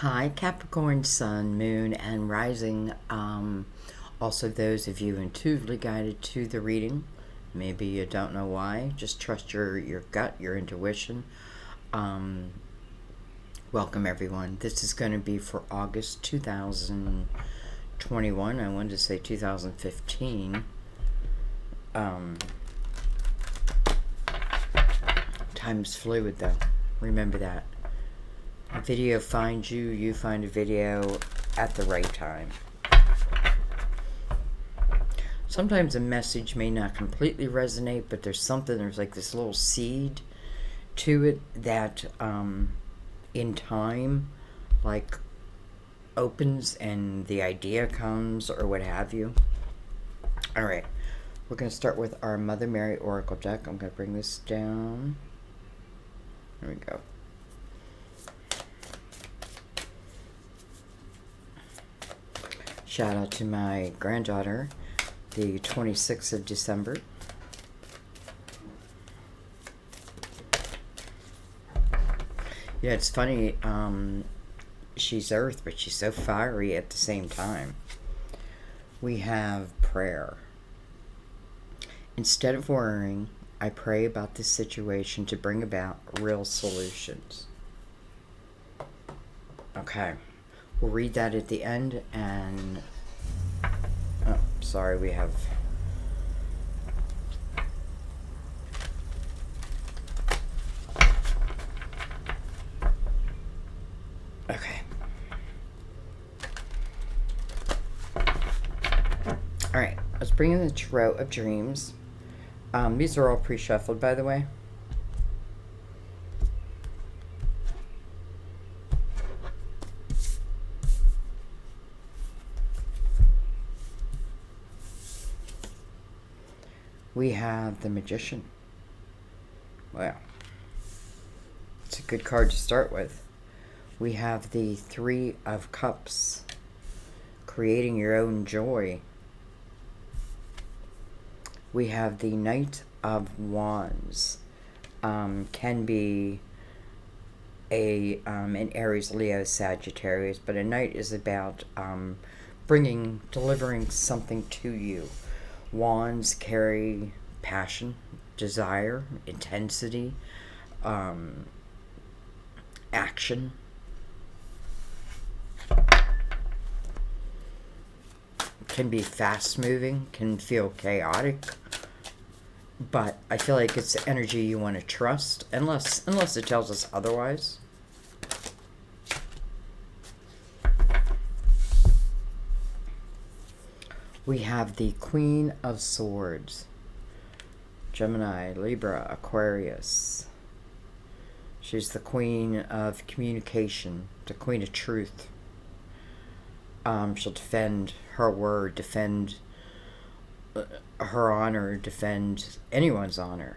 Hi, Capricorn, Sun, Moon, and Rising. Also, those of you intuitively guided to the reading. Maybe you don't know why. Just trust your gut, your intuition. Um, Welcome, everyone. This is going to be for August 2021. I wanted to say 2015. Time's fluid, though. Remember that. A video finds you, you find a video at the right time. Sometimes a message may not completely resonate, but there's like this little seed to it that in time, like, opens and the idea comes or what have you. All right, we're going to start with our Mother Mary Oracle deck. I'm going to bring this down. There we go. Shout out to my granddaughter, the 26th of December. Yeah, it's funny. She's Earth, but she's so fiery at the same time. We have prayer. Instead of worrying, I pray about this situation to bring about real solutions. Okay. We'll read that at the end, and oh, sorry, we have okay. All right, let's bring in the Tarot of Dreams. These are all pre-shuffled, by the way. We have the Magician. Wow. It's a good card to start with. We have the Three of Cups. Creating your own joy. We have the Knight of Wands. Can be an Aries, Leo, Sagittarius, but a knight is about delivering something to you. Wands carry passion, desire, intensity, action. Can be fast moving, can feel chaotic, but I feel like it's the energy you want to trust, unless it tells us otherwise. We have the Queen of Swords. Gemini, Libra, Aquarius. She's the queen of communication, the queen of truth. She'll defend her word, defend her honor, defend anyone's honor.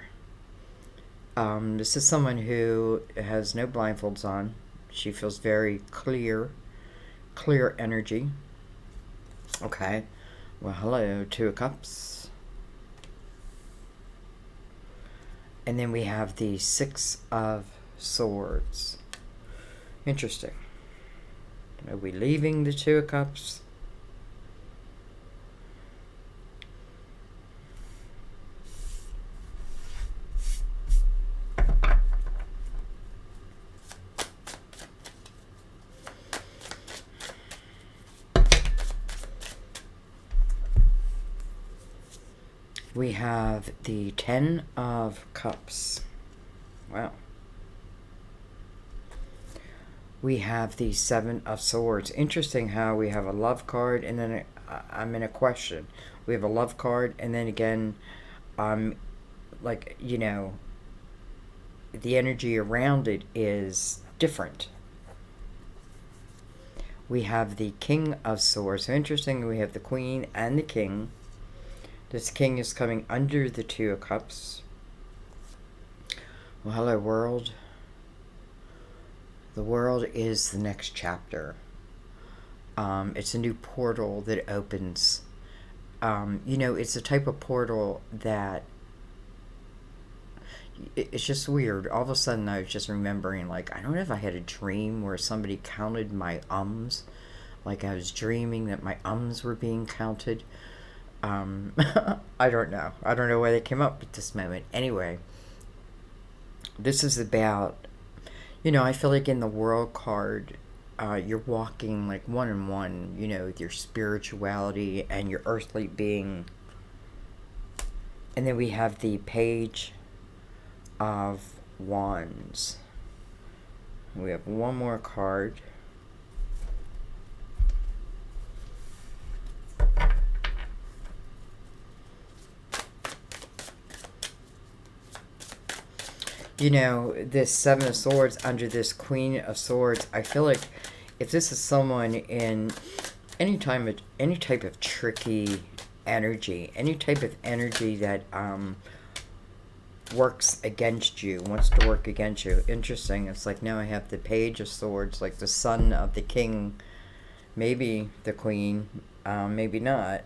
This is someone who has no blindfolds on. She feels very clear energy. Okay. Well, hello, Two of Cups. And then we have the Six of Swords. Interesting. Are we leaving the Two of Cups? We have the Ten of Cups. Wow. We have the Seven of Swords. Interesting how we have a love card and then I'm in a question. We have a love card and then again, like, you know, the energy around it is different. We have the King of Swords. So interesting, we have the Queen and the King. This King is coming under the Two of Cups. Well, hello, world. The world is the next chapter. It's a new portal that opens. You know, it's a type of portal that it's just weird. All of a sudden, I was just remembering, like, I don't know if I had a dream where somebody counted my ums. Like, I was dreaming that my ums were being counted. I don't know. I don't know why they came up at this moment. Anyway, this is about, I feel like in the World card, you're walking like one on one, with your spirituality and your earthly being. And then we have the Page of Wands. We have one more card. This Seven of Swords under this Queen of Swords, I feel like if this is someone in any type of tricky energy, any type of energy that works against you, wants to work against you. Interesting. It's like now I have the Page of Swords, like the son of the king, maybe the queen, maybe not.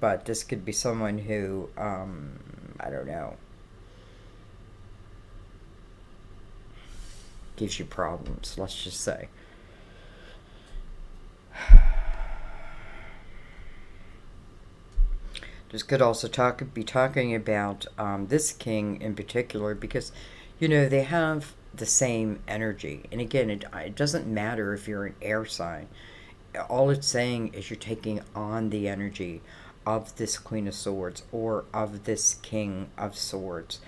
But this could be someone who, I don't know, gives you problems, let's just say. This could also be talking about this king in particular because, they have the same energy. And again, it doesn't matter if you're an air sign. All it's saying is you're taking on the energy of this Queen of Swords or of this King of Swords.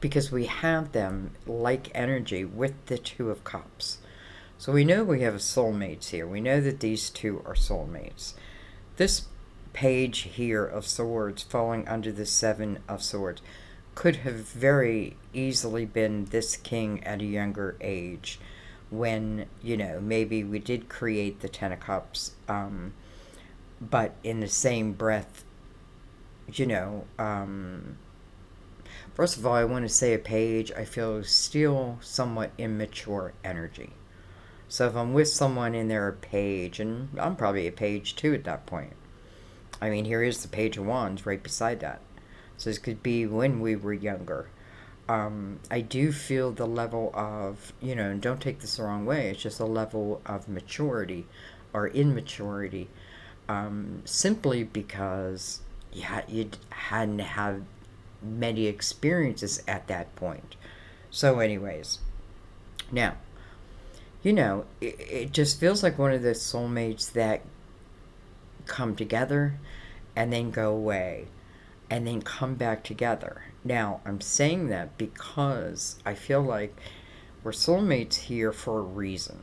Because we have them like energy with the Two of Cups. So we know we have soulmates here. We know that these two are soulmates. This Page here of Swords falling under the Seven of Swords could have very easily been this king at a younger age when, maybe we did create the Ten of Cups, but in the same breath, first of all, I want to say a Page, I feel, is still somewhat immature energy. So if I'm with someone and they're a Page, and I'm probably a Page too at that point. I mean, here is the Page of Wands right beside that. So this could be when we were younger. I do feel the level of, and don't take this the wrong way, it's just a level of maturity or immaturity. Simply because you hadn't had many experiences at that point. So anyways, now, it just feels like one of those soulmates that come together and then go away and then come back together. Now, I'm saying that because I feel like we're soulmates here for a reason,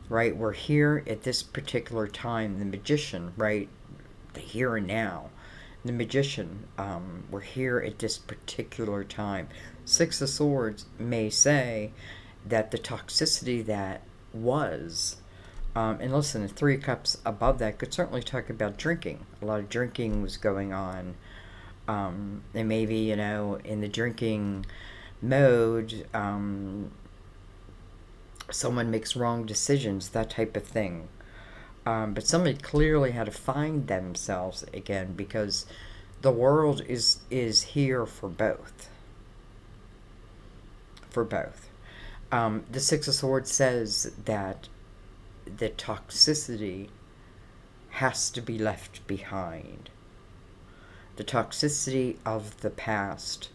right? We're here at this particular time. The Magician, right? The here and now. The Magician, we're here at this particular time. Six of Swords may say that the toxicity that was, and listen, the Three of Cups above that could certainly talk about drinking. A lot of drinking was going on. And maybe, in the drinking mode, someone makes wrong decisions, that type of thing. But somebody clearly had to find themselves again because the world is here for both. For both. The Six of Swords says that the toxicity has to be left behind. The toxicity of the past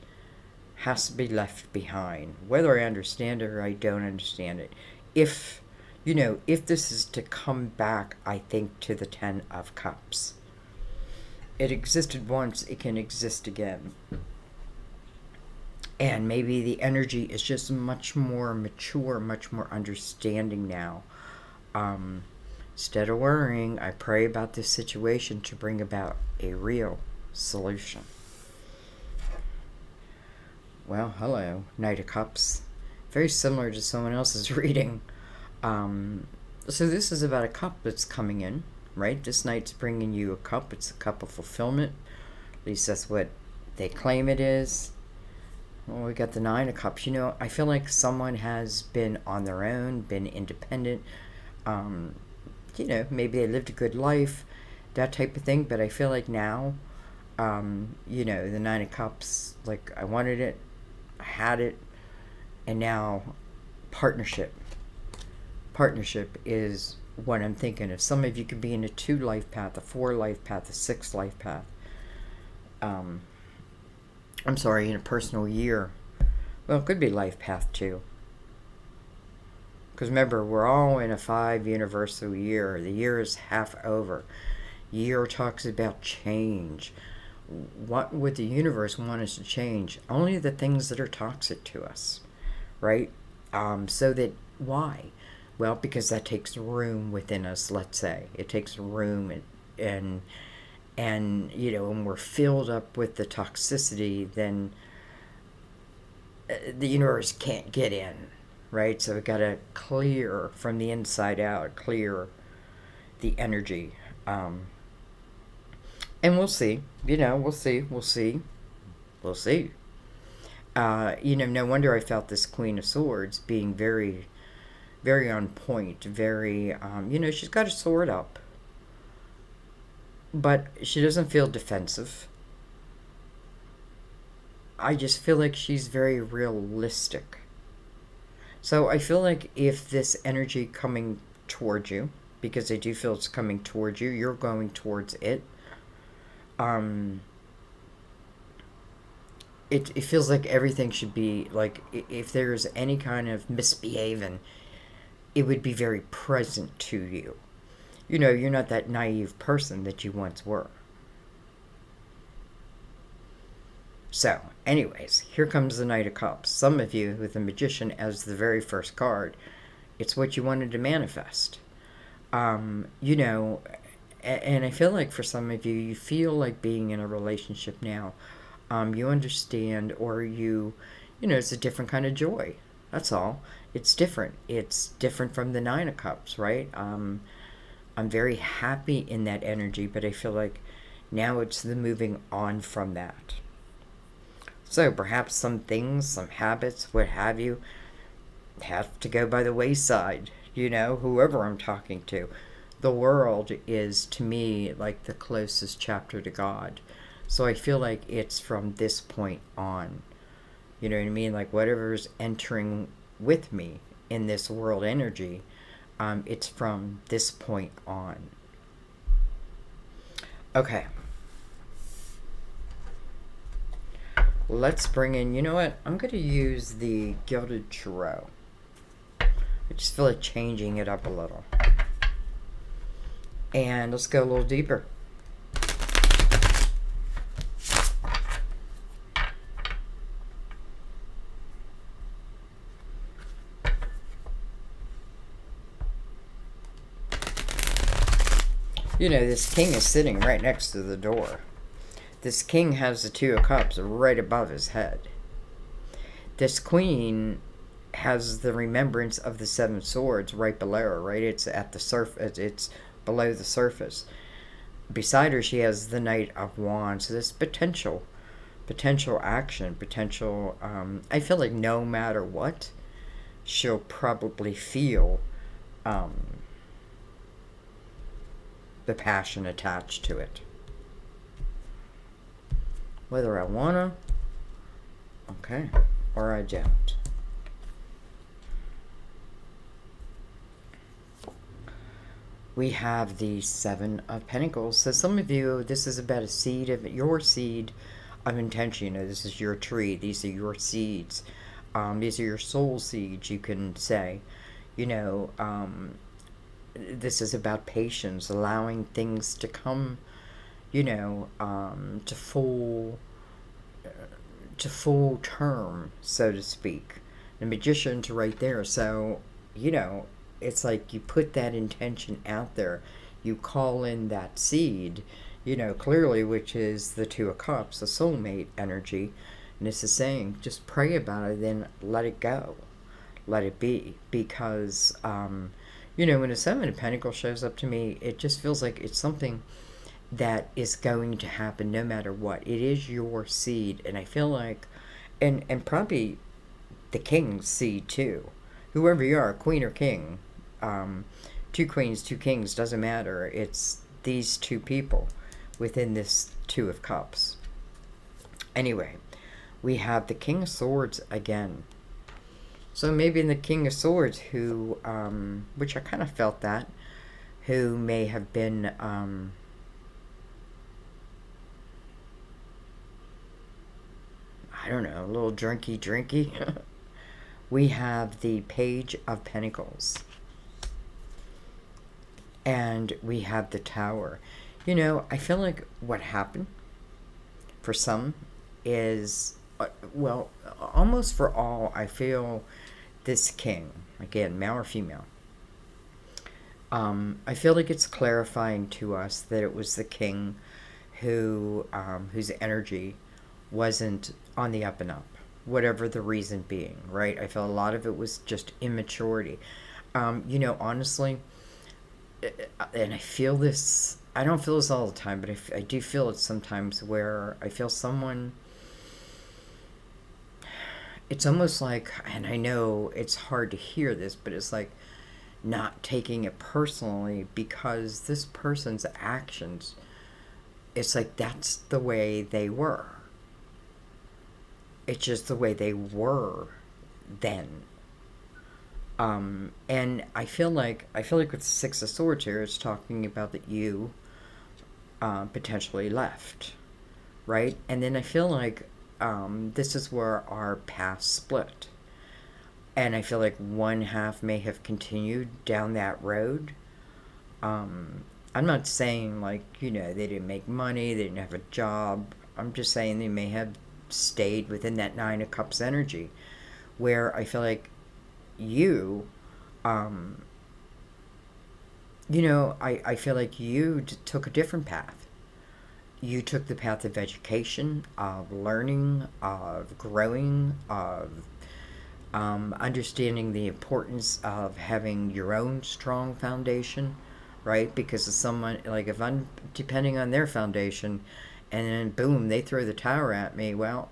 has to be left behind. Whether I understand it or I don't understand it. If this is to come back, I think, to the Ten of Cups. It existed once, it can exist again. And maybe the energy is just much more mature, much more understanding now. Instead of worrying, I pray about this situation to bring about a real solution. Well, hello, Knight of Cups. Very similar to someone else's reading. So this is about a cup that's coming in, right? This Knight's bringing you a cup. It's a cup of fulfillment. At least that's what they claim it is. Well, we got the Nine of Cups. I feel like someone has been on their own, been independent. Maybe they lived a good life, that type of thing. But I feel like now, You know, the Nine of Cups, like I wanted it, I had it, and now partnership. Partnership is what I'm thinking of. Some of you could be in a 2 life path, a 4 life path, a 6 life path. I'm sorry, in a personal year. Well, it could be life path too. Because remember, we're all in a 5 universal year. The year is half over. Year talks about change. What would the universe want us to change? Only the things that are toxic to us, right? So that, why? Well, because that takes room within us, let's say. It takes room, and you know, when we're filled up with the toxicity, then the universe can't get in, right? So we got to clear from the inside out, clear the energy. And we'll see. You know, we'll see. We'll see. We'll see. You know, no wonder I felt this Queen of Swords being very, very on point. Very, you know, she's got a sword up. But she doesn't feel defensive. I just feel like she's very realistic. So I feel like if this energy coming towards you, because I do feel it's coming towards you, you're going towards it. It feels like everything should be like, if there's any kind of misbehaving, it would be very present to you. You know, you're not that naive person that you once were. So, anyways, here comes the Knight of Cups. Some of you with the Magician as the very first card, it's what you wanted to manifest. You know, and I feel like for some of you, you feel like being in a relationship now. You understand, or you know, it's a different kind of joy. That's all. It's different. It's different from the Nine of Cups, right? I'm very happy in that energy, but I feel like now it's the moving on from that. So perhaps some things, some habits, what have you, have to go by the wayside. You know, whoever I'm talking to. The world is, to me, like the closest chapter to God. So I feel like it's from this point on. You know what I mean? Like whatever's entering with me in this world energy, it's from this point on. Okay. Let's bring in, you know what? I'm going to use the Gilded Tarot. I just feel like changing it up a little. And let's go a little deeper. You know, this king is sitting right next to the door. This king has the Two of Cups right above his head. This queen has the remembrance of the Seven Swords right below her, right? It's at the surface. It's below the surface. Beside her, she has the Knight of Wands. So this potential action, potential. I feel like no matter what, she'll probably feel the passion attached to it. Whether I wanna, okay, or I don't. We have the Seven of Pentacles. So some of you, this is about a seed of your seed of intention. You know, this is your tree. These are your seeds. These are your soul seeds, you can say. You know, this is about patience, allowing things to come, you know, to full term, so to speak. The Magician's right there. So, you know, it's like you put that intention out there. You call in that seed, you know, clearly, which is the Two of Cups, the soulmate energy. And this is saying, just pray about it, then let it go. Let it be. Because, you know, when a Seven of Pentacles shows up to me, it just feels like it's something that is going to happen no matter what. It is your seed. And I feel like, and probably the king's seed too. Whoever you are, queen or king, two queens, two kings, doesn't matter. It's these two people. within this Two of Cups. Anyway, we have the King of Swords again. So maybe in the King of Swords, who, which I kind of felt that, who may have been, I don't know, a little drinky. We have the Page of Pentacles. And we have the Tower. You know, I feel like what happened for some is, well, almost for all, I feel this king, again, male or female, I feel like it's clarifying to us that it was the king who, whose energy wasn't on the up and up, whatever the reason being, right? I feel a lot of it was just immaturity. You know, honestly, and I feel this, I don't feel this all the time, but I do feel it sometimes, where I feel someone, it's almost like, and I know it's hard to hear this, but it's like not taking it personally, because this person's actions, it's like that's the way they were. It's just the way they were then. And I feel like with the Six of Swords here, it's talking about that you potentially left, right? And then I feel like this is where our paths split, and I feel like one half may have continued down that road. I'm not saying, like, you know, they didn't make money, they didn't have a job. I'm just saying they may have stayed within that Nine of Cups energy, where I feel like you, you know, I feel like you took a different path. You took the path of education, of learning, of growing, of understanding the importance of having your own strong foundation, right? Because of someone, like, if I'm depending on their foundation, and then boom, they throw the tower at me, well,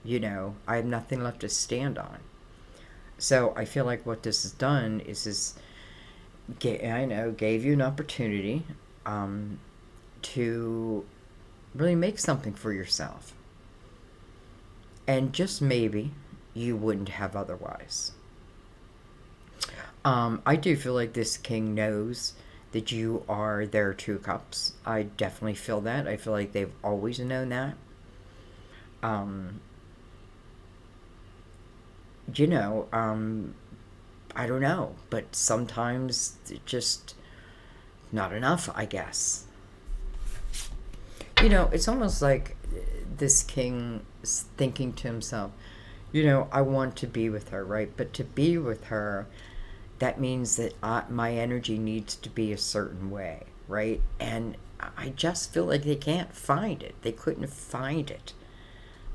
you know, I have nothing left to stand on. So I feel like what this has done is gave you an opportunity to really make something for yourself. And just maybe you wouldn't have otherwise. I do feel like this king knows that you are their Two Cups. I definitely feel that. I feel like they've always known that. You know, I don't know, but sometimes it's just not enough, I guess. You know, it's almost like this king is thinking to himself, you know, I want to be with her, right? But to be with her, that means that my energy needs to be a certain way, right? And I just feel like they can't find it. They couldn't find it.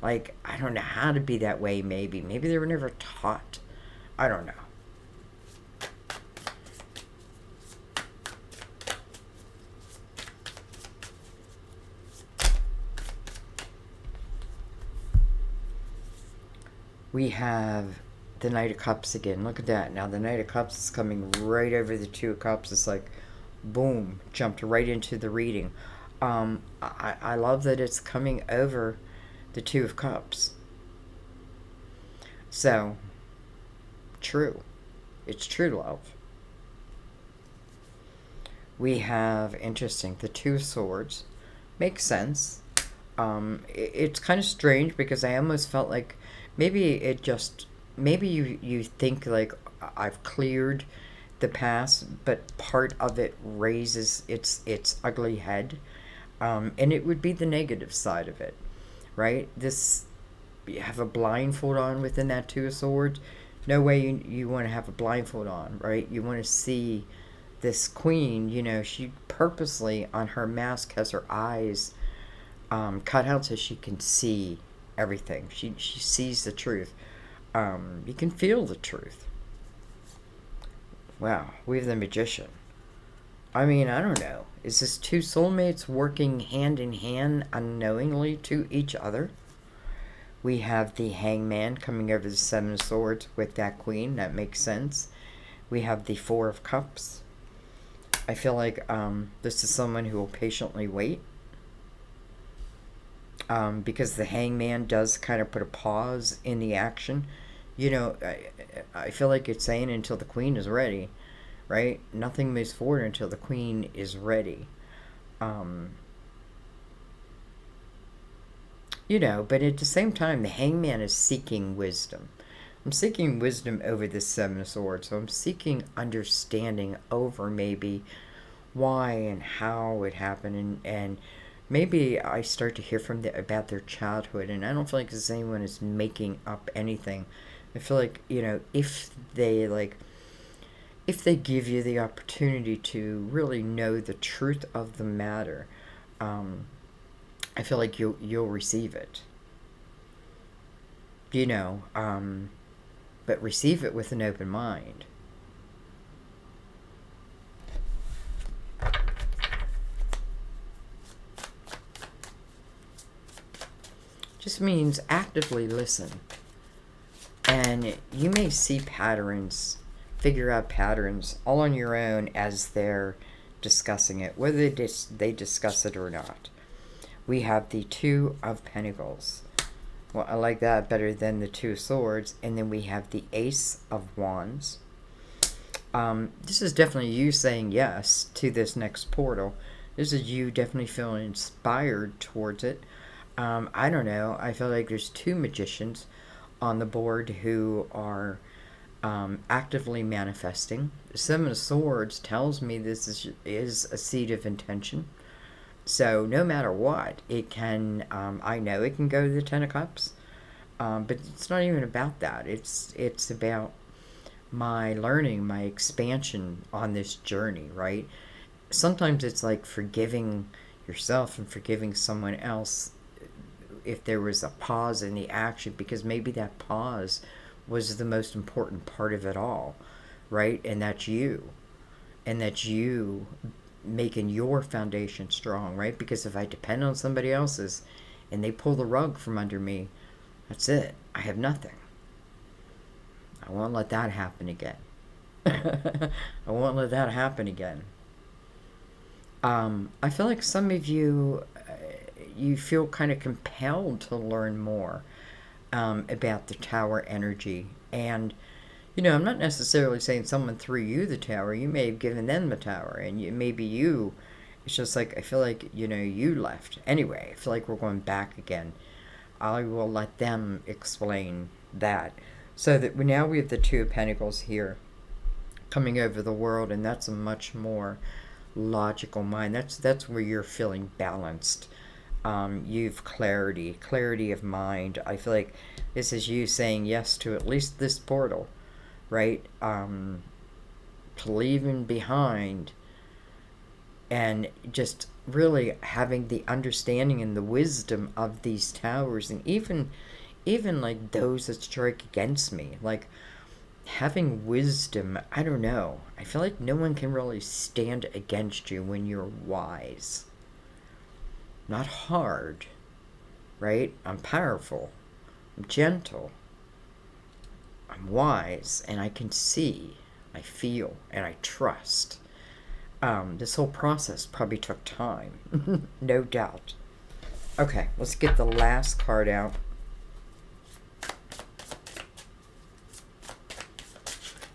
Like, I don't know how to be that way, maybe. Maybe they were never taught. I don't know. We have the Knight of Cups again. Look at that. Now the Knight of Cups is coming right over the Two of Cups. It's like, boom, jumped right into the reading. I love that it's coming over the Two of Cups. So, true. It's true love. We have, interesting, the Two of Swords. Makes sense. It's kind of strange, because I almost felt like maybe it just, maybe you think like, I've cleared the past, but part of it raises its ugly head, and it would be the negative side of it, right? This, you have a blindfold on within that Two of Swords. No way you want to have a blindfold on, right? You want to see this queen, you know, she purposely on her mask has her eyes cut out so she can see everything. She sees the truth. You can feel the truth. Wow, we have the Magician. I mean, I don't know. Is this two soulmates working hand in hand unknowingly to each other? We have the Hangman coming over the Seven of Swords with that queen. That makes sense. We have the Four of Cups. I feel like this is someone who will patiently wait. because the hangman does kind of put a pause in the action. I feel like it's saying until the queen is ready, right? Nothing moves forward until the queen is ready. Um, but at the same time, the hangman is seeking wisdom. I'm seeking wisdom over this Seven of Swords, so I'm seeking understanding over maybe why and how it happened, and maybe I start to hear from about their childhood, and I don't feel like this anyone is making up anything. I feel like, if they give you the opportunity to really know the truth of the matter, um, I feel like you'll receive it. You know, but receive it with an open mind. Just means actively listen. And you may see patterns, figure out patterns all on your own as they're discussing it, whether they discuss it or not. We have the Two of Pentacles. Well, I like that better than the Two of Swords. And then we have the Ace of Wands. This is definitely you saying yes to this next portal. This is you definitely feeling inspired towards it. I don't know. I feel like there's two magicians on the board who are actively manifesting. The Seven of Swords tells me this is a seed of intention. So no matter what, it can, I know it can go to the Ten of Cups, but it's not even about that. It's about my learning, my expansion on this journey, right? Sometimes it's like forgiving yourself and forgiving someone else if there was a pause in the action, because maybe that pause was the most important part of it all, right? And that's you. And that's you making your foundation strong, right? Because if I depend on somebody else's and they pull the rug from under me, that's it. I have nothing. I won't let that happen again. I won't let that happen again. I feel like some of you, you feel kind of compelled to learn more about the tower energy. And, I'm not necessarily saying someone threw you the tower. You may have given them the tower. And maybe you, it's just like, I feel like, you left. Anyway, I feel like we're going back again. I will let them explain that. So that now we have the Two of Pentacles here coming over the world. And that's a much more logical mind. That's where you're feeling balanced. You've clarity of mind. I feel like this is you saying yes to at least this portal, right? To leaving behind and just really having the understanding and the wisdom of these towers, and even like those that strike against me, like having wisdom. I don't know. I feel like no one can really stand against you when you're wise. Not hard, right? I'm powerful. I'm gentle. I'm wise, and I can see, I feel, and I trust. This whole process probably took time, no doubt. Okay, let's get the last card out.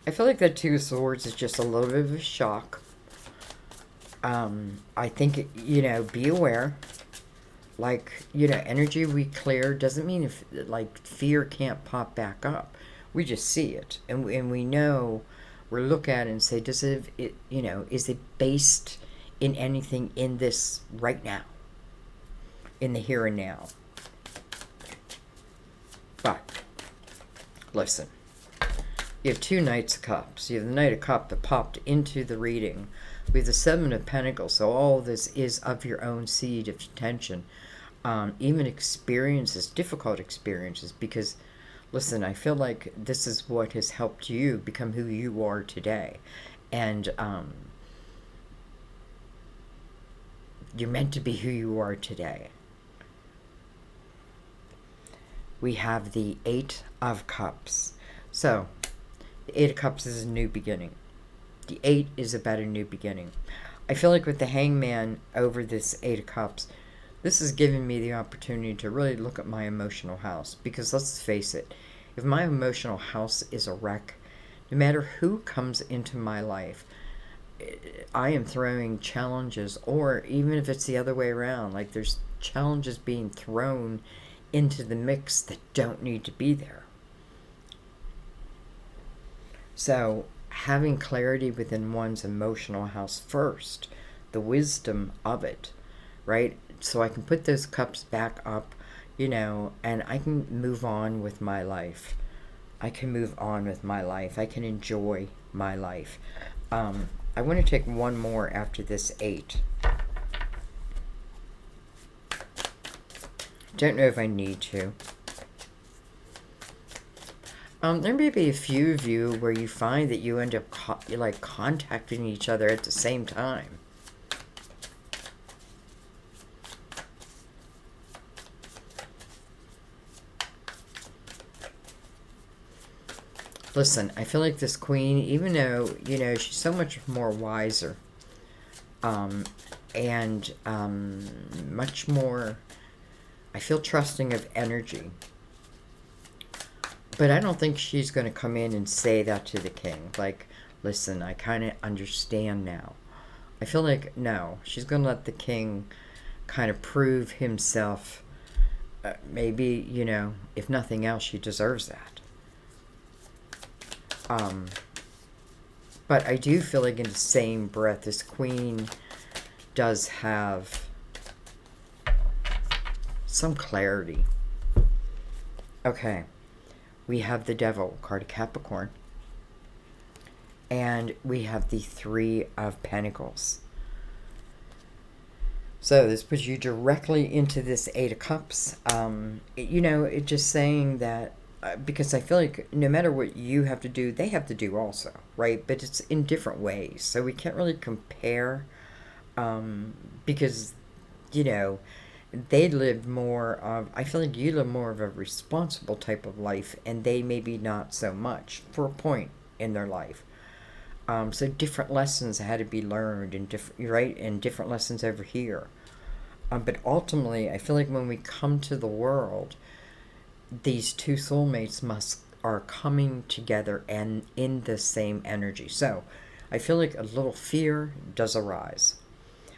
I feel like that Two of Swords is just a little bit of a shock. I think, be aware. Like, energy we clear doesn't mean if, like, fear can't pop back up. We just see it. And we know, we look at it and say, is it based in anything in this right now? In the here and now? But, listen. You have two Knights of Cups. You have the Knight of Cups that popped into the reading. We have the Seven of Pentacles. So all of this is of your own seed of tension. Even experiences, difficult experiences. Because, listen, I feel like this is what has helped you become who you are today. And you're meant to be who you are today. We have the Eight of Cups. So, the Eight of Cups is a new beginning. The Eight is about a new beginning. I feel like with the Hangman over this Eight of Cups, this is giving me the opportunity to really look at my emotional house. Because let's face it, if my emotional house is a wreck, no matter who comes into my life, I am throwing challenges, or even if it's the other way around, like there's challenges being thrown into the mix that don't need to be there. So, having clarity within one's emotional house first, the wisdom of it, right? So I can put those cups back up, and I can move on with my life. I can move on with my life. I can enjoy my life. I want to take one more after this 8. Don't know if I need to. There may be a few of you where you find that you end up contacting each other at the same time. Listen, I feel like this queen, even though, she's so much more wiser, and much more, I feel trusting of energy. But I don't think she's going to come in and say that to the king. Like, listen, I kind of understand now. I feel like, no, she's going to let the king kind of prove himself. Maybe, if nothing else, she deserves that. But I do feel like in the same breath, this queen does have some clarity. Okay. We have the Devil, card of Capricorn. And we have the 3 of Pentacles. So this puts you directly into this 8 of Cups. It's just saying that, because I feel like no matter what you have to do, they have to do also, right? But it's in different ways. So we can't really compare, because, they live more of, I feel like you live more of a responsible type of life, and they maybe not so much for a point in their life. So different lessons had to be learned, and different lessons over here. But ultimately, I feel like when we come to the world, these 2 soulmates are coming together and in the same energy. So I feel like a little fear does arise,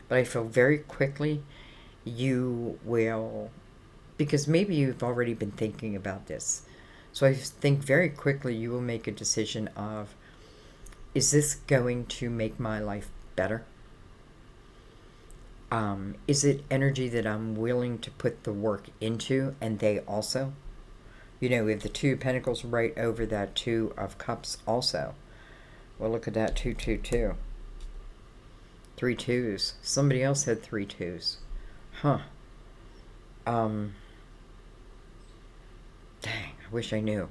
but I feel very quickly you will, because maybe you've already been thinking about this. So I think very quickly you will make a decision of, is this going to make my life better? Is it energy that I'm willing to put the work into, and they also? We have the 2 of Pentacles right over that 2 of Cups also. Well, look at that, 2, 2, 2. 3 2s. Somebody else had 3 2s. Huh. Dang, I wish I knew.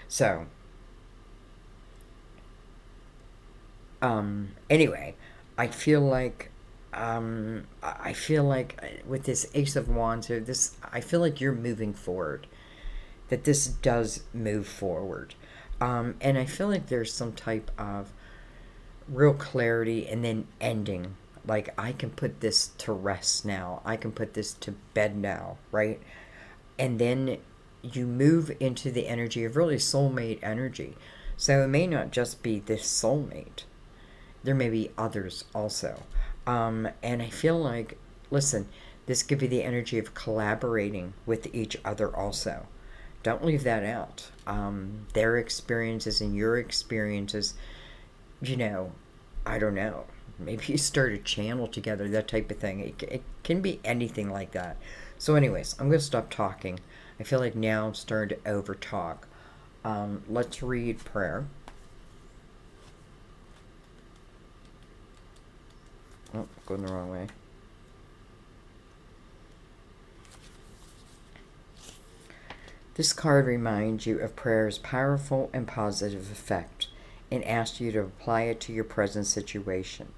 So, anyway, I feel like with this Ace of Wands here, I feel like you're moving forward. That this does move forward. And I feel like there's some type of real clarity and then ending. Like, I can put this to rest now. I can put this to bed now, right? And then you move into the energy of really soulmate energy. So it may not just be this soulmate. There may be others also. And I feel like, listen, this could be the energy of collaborating with each other also. Don't leave that out. Their experiences and your experiences, I don't know. Maybe you start a channel together, that type of thing. It can be anything like that. So anyways, I'm going to stop talking. I feel like now I'm starting to over talk. Let's read prayer. Oh, going the wrong way. This card reminds you of prayer's powerful and positive effect and asks you to apply it to your present situation.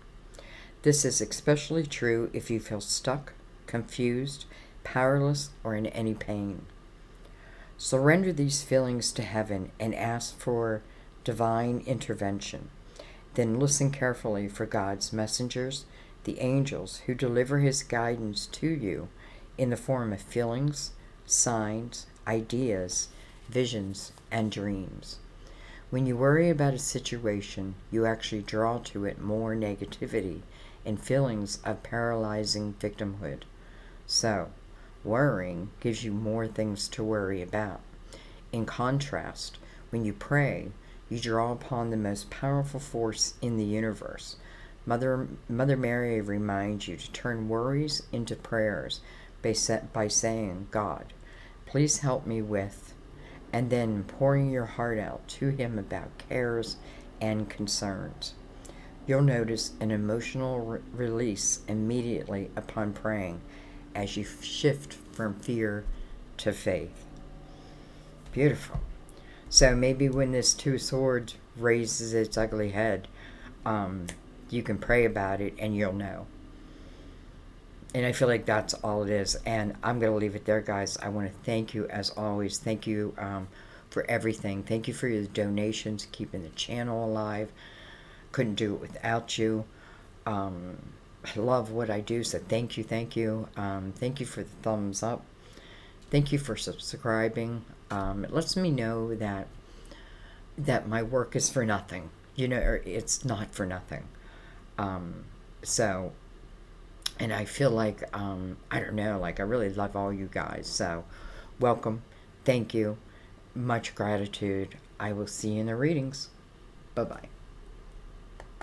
This is especially true if you feel stuck, confused, powerless, or in any pain. Surrender these feelings to heaven and ask for divine intervention. Then listen carefully for God's messengers the angels who deliver his guidance to you in the form of feelings, signs, ideas, visions, and dreams. When you worry about a situation, you actually draw to it more negativity and feelings of paralyzing victimhood. So, worrying gives you more things to worry about. In contrast, when you pray, you draw upon the most powerful force in the universe. Mother Mary reminds you to turn worries into prayers by saying, God, please help me with, and then pouring your heart out to him about cares and concerns. You'll notice an emotional release immediately upon praying as you shift from fear to faith. Beautiful. So maybe when this Two Swords raises its ugly head, you can pray about it and you'll know. And I feel like that's all it is. And I'm going to leave it there, guys. I want to thank you, as always. Thank you for everything. Thank you for your donations, keeping the channel alive. Couldn't do it without you. I love what I do, so thank you, thank you. Thank you for the thumbs up. Thank you for subscribing. It lets me know that my work is for nothing. You know, or it's not for nothing. So, and I feel like, I don't know, like I really love all you guys. So, welcome. Thank you. Much gratitude. I will see you in the readings. Bye-bye.